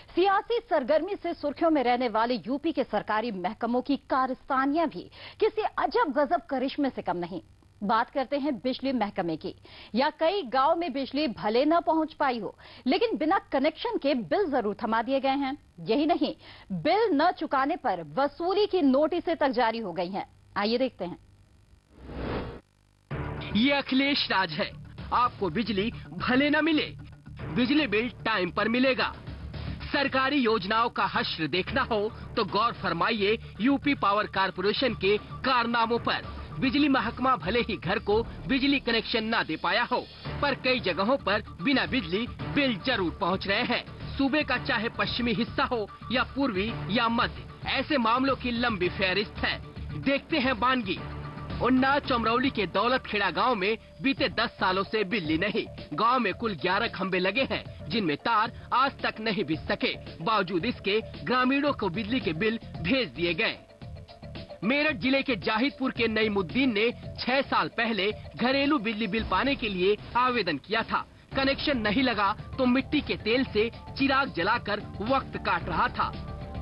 सियासी सरगर्मी से सुर्खियों में रहने वाले यूपी के सरकारी महकमों की कारस्तानियां भी किसी अजब गजब करिश्मे से कम नहीं। बात करते हैं बिजली महकमे की। या कई गांव में बिजली भले न पहुंच पाई हो, लेकिन बिना कनेक्शन के बिल जरूर थमा दिए गए हैं। यही नहीं, बिल न चुकाने पर वसूली की नोटिसें तक जारी हो गई हैं। आइए देखते हैं। ये अखिलेश राज है। आपको बिजली भले न मिले, बिजली बिल टाइम पर मिलेगा। सरकारी योजनाओं का हश्र देखना हो तो गौर फरमाइए यूपी पावर कारपोरेशन के कारनामों पर। बिजली महकमा भले ही घर को बिजली कनेक्शन ना दे पाया हो, पर कई जगहों पर बिना बिजली बिल जरूर पहुंच रहे हैं। सूबे का चाहे पश्चिमी हिस्सा हो या पूर्वी या मध्य, ऐसे मामलों की लंबी फहरिस्त है। देखते हैं बानगी। उन्नाव चमरौली के दौलतखेड़ा गांव में बीते 10 सालों से बिजली नहीं। गांव में कुल 11 खंबे लगे हैं, जिनमें तार आज तक नहीं बिछ सके। बावजूद इसके ग्रामीणों को बिजली के बिल भेज दिए गए। मेरठ जिले के जाहिदपुर के नईमुद्दीन ने 6 साल पहले घरेलू बिजली बिल पाने के लिए आवेदन किया था। कनेक्शन नहीं लगा तो मिट्टी के तेल से चिराग जलाकर वक्त काट रहा था।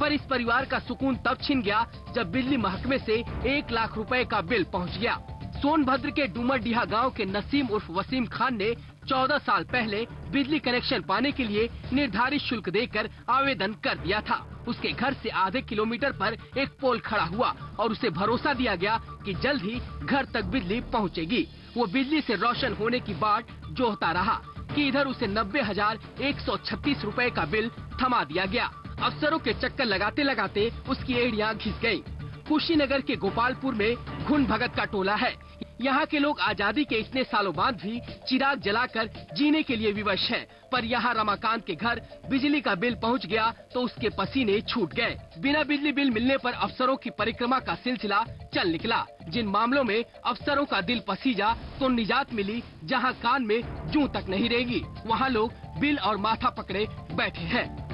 पर इस परिवार का सुकून तब छिन गया जब बिजली महकमे से 1 लाख रुपए का बिल पहुंच गया। सोनभद्र के डूमरडीहा गांव के नसीम उर्फ वसीम खान ने 14 साल पहले बिजली कनेक्शन पाने के लिए निर्धारित शुल्क देकर आवेदन कर दिया था। उसके घर से आधे किलोमीटर पर एक पोल खड़ा हुआ और उसे भरोसा दिया गया कि जल्द ही घर तक बिजली पहुंचेगी। वो बिजली से रोशन होने की बाट जोहता रहा कि इधर उसे 90,136 रुपए का बिल थमा दिया गया। अफसरों के चक्कर लगाते लगाते उसकी एड़ियां घिस गयी। कुशीनगर के गोपालपुर में घुन भगत का टोला है। यहाँ के लोग आजादी के इतने सालों बाद भी चिराग जलाकर जीने के लिए विवश हैं। पर यहाँ रमाकांत के घर बिजली का बिल पहुँच गया तो उसके पसीने छूट गए। बिना बिजली बिल मिलने पर अफसरों की परिक्रमा का सिलसिला चल निकला। जिन मामलों में अफसरों का दिल पसीजा तो निजात मिली, जहाँ कान में जूं तक नहीं रहेगी, वहाँ लोग बिल और माथा पकड़े बैठे हैं।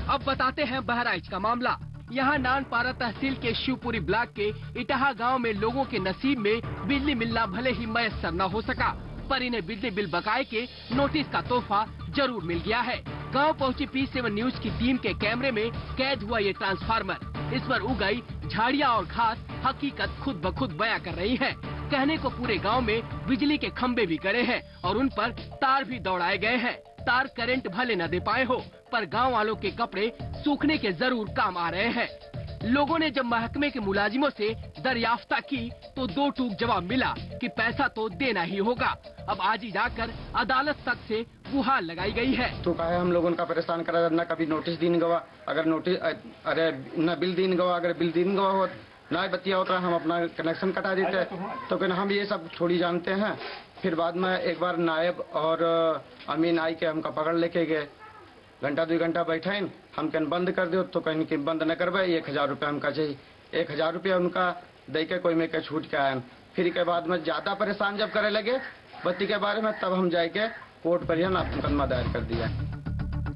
अब बताते हैं बहराइच का मामला। यहाँ नानपारा तहसील के शिवपुरी ब्लॉक के इटाहा गांव में लोगों के नसीब में बिजली मिलना भले ही मैसर न हो सका, पर इन्हें बिजली बिल बकाये के नोटिस का तोहफा जरूर मिल गया है। गांव पहुंची P7 न्यूज की टीम के कैमरे में कैद हुआ ये ट्रांसफार्मर। इस पर उग गई झाड़ियाँ और घास हकीकत खुद ब खुद बयां कर रही है। कहने को पूरे गाँव में बिजली के खम्भे भी गड़े हैं और उन पर तार भी दौड़ाए गए हैं। तार करंट भले न दे पाए हो, पर गांव वालों के कपड़े सूखने के जरूर काम आ रहे हैं। लोगों ने जब महकमे के मुलाजिमों से दरियाफ्ता की तो 2 टूक जवाब मिला कि पैसा तो देना ही होगा। अब आज ही जाकर अदालत तक से गुहार लगाई गई है। तो कहा हम लोगों का परेशान करा, न कभी नोटिस दिन गवा, अगर नोटिस अरे न बिल दिन गवा, अगर बिल दिन गवा हो ना बतिया होता हम अपना कनेक्शन कटा देते। तो कहना हम ये सब थोड़ी जानते हैं। फिर बाद में एक बार नायब और अमीन आई के हमका पकड़ लेके गए। घंटा 2 घंटा बैठे हम कहन बंद कर दो, तो कहन कि बंद न करवाए, 1000 रुपया हमका चाहिए। 1000 रुपया उनका दे के कोई में के छूट के आयन। फिर के बाद में ज्यादा परेशान जब करे लगे बत्ती के बारे में, तब हम जाके कोर्ट पर मुकदमा दायर कर दिया।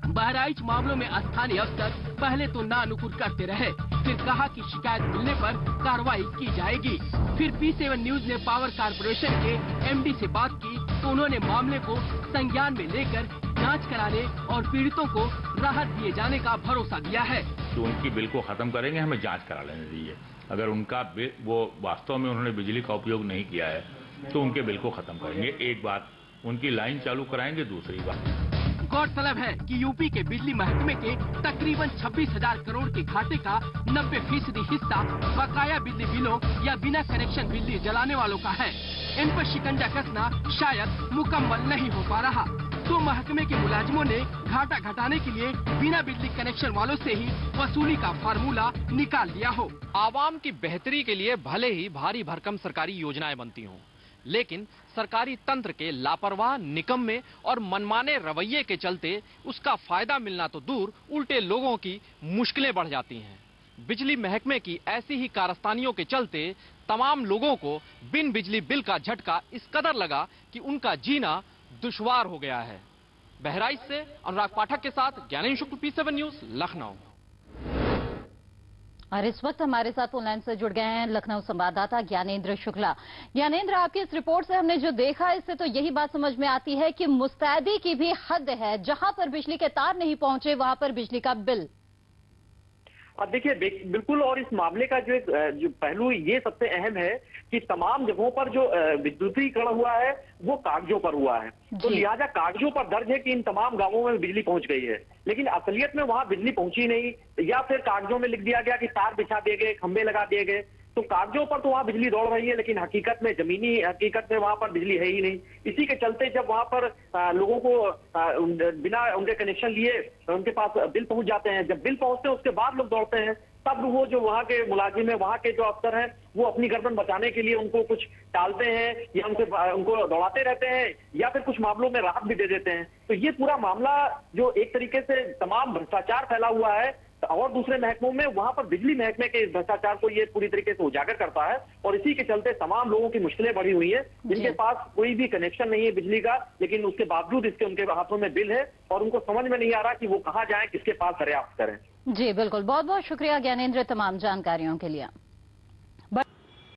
बहराइच मामलों में स्थानीय अफसर पहले तो नानुकुर करते रहे, फिर कहा कि शिकायत मिलने पर कार्रवाई की जाएगी। फिर P7 न्यूज ने पावर कारपोरेशन के MD से बात की तो उन्होंने मामले को संज्ञान में लेकर जांच कराने और पीड़ितों को राहत दिए जाने का भरोसा दिया है। तो उनकी बिल को खत्म करेंगे, हमें जांच करा लेने दीजिए। अगर उनका बिल वो वास्तव में उन्होंने बिजली का उपयोग नहीं किया है तो उनके बिल को खत्म करेंगे। एक बात, उनकी लाइन चालू कराएंगे। दूसरी बात, गौरतलब है कि यूपी के बिजली महकमे के तकरीबन 26,000 करोड़ के घाटे का 90% हिस्सा बकाया बिजली बिलों या बिना कनेक्शन बिजली जलाने वालों का है। इन पर शिकंजा कसना शायद मुकम्मल नहीं हो पा रहा, तो महकमे के मुलाजिमों ने घाटा घटाने के लिए बिना बिजली कनेक्शन वालों से ही वसूली का फार्मूला निकाल दिया हो। आवाम की बेहतरी के लिए भले ही भारी भरकम सरकारी योजनाएं बनती हों, लेकिन सरकारी तंत्र के लापरवाह, निकम्मे और मनमाने रवैये के चलते उसका फायदा मिलना तो दूर, उल्टे लोगों की मुश्किलें बढ़ जाती हैं। बिजली महकमे की ऐसी ही कारस्तानियों के चलते तमाम लोगों को बिन बिजली बिल का झटका इस कदर लगा कि उनका जीना दुश्वार हो गया है। बहराइच से अनुराग पाठक के साथ ज्ञानेंद्र शुक्ल, P7 न्यूज, लखनऊ। और इस वक्त हमारे साथ फोन लाइन से जुड़ गए हैं लखनऊ संवाददाता ज्ञानेंद्र शुक्ला। ज्ञानेंद्र, आपकी इस रिपोर्ट से हमने जो देखा इससे तो यही बात समझ में आती है कि मुस्तैदी की भी हद है। जहां पर बिजली के तार नहीं पहुंचे वहां पर बिजली का बिल। देखिए बिल्कुल, और इस मामले का जो पहलू ये सबसे अहम है कि तमाम जगहों पर जो विद्युतीकरण हुआ है वो कागजों पर हुआ है, तो लिहाजा कागजों पर दर्ज है कि इन तमाम गांवों में बिजली पहुंच गई है, लेकिन असलियत में वहां बिजली पहुंची नहीं, या फिर कागजों में लिख दिया गया कि तार बिछा दिए गए, खंभे लगा दिए गए। तो कागजों पर तो वहां बिजली दौड़ रही है, लेकिन हकीकत में, जमीनी हकीकत में वहां पर बिजली है ही नहीं। इसी के चलते जब वहां पर लोगों को बिना उनके कनेक्शन लिए उनके पास बिल पहुंच जाते हैं, जब बिल पहुंचते हैं उसके बाद लोग दौड़ते हैं, तब वो जो वहां के मुलाजिम है, वहां के जो अफसर हैं, वो अपनी गर्दन बचाने के लिए उनको कुछ टालते हैं या उनको दौड़ाते रहते हैं, या फिर कुछ मामलों में राहत भी दे देते हैं। तो ये पूरा मामला जो एक तरीके से तमाम भ्रष्टाचार फैला हुआ है, और दूसरे महकमों में वहां पर बिजली महकमे के इस भ्रष्टाचार को ये पूरी तरीके से उजागर करता है, और इसी के चलते तमाम लोगों की मुश्किलें बढ़ी हुई है, जिनके पास कोई भी कनेक्शन नहीं है बिजली का, लेकिन उसके बावजूद इसके उनके हाथों में बिल है, और उनको समझ में नहीं आ रहा कि वो कहाँ जाए, किसके पास दरियाफ्त करें। जी बिल्कुल, बहुत बहुत शुक्रिया ज्ञानेंद्र तमाम जानकारियों के लिए।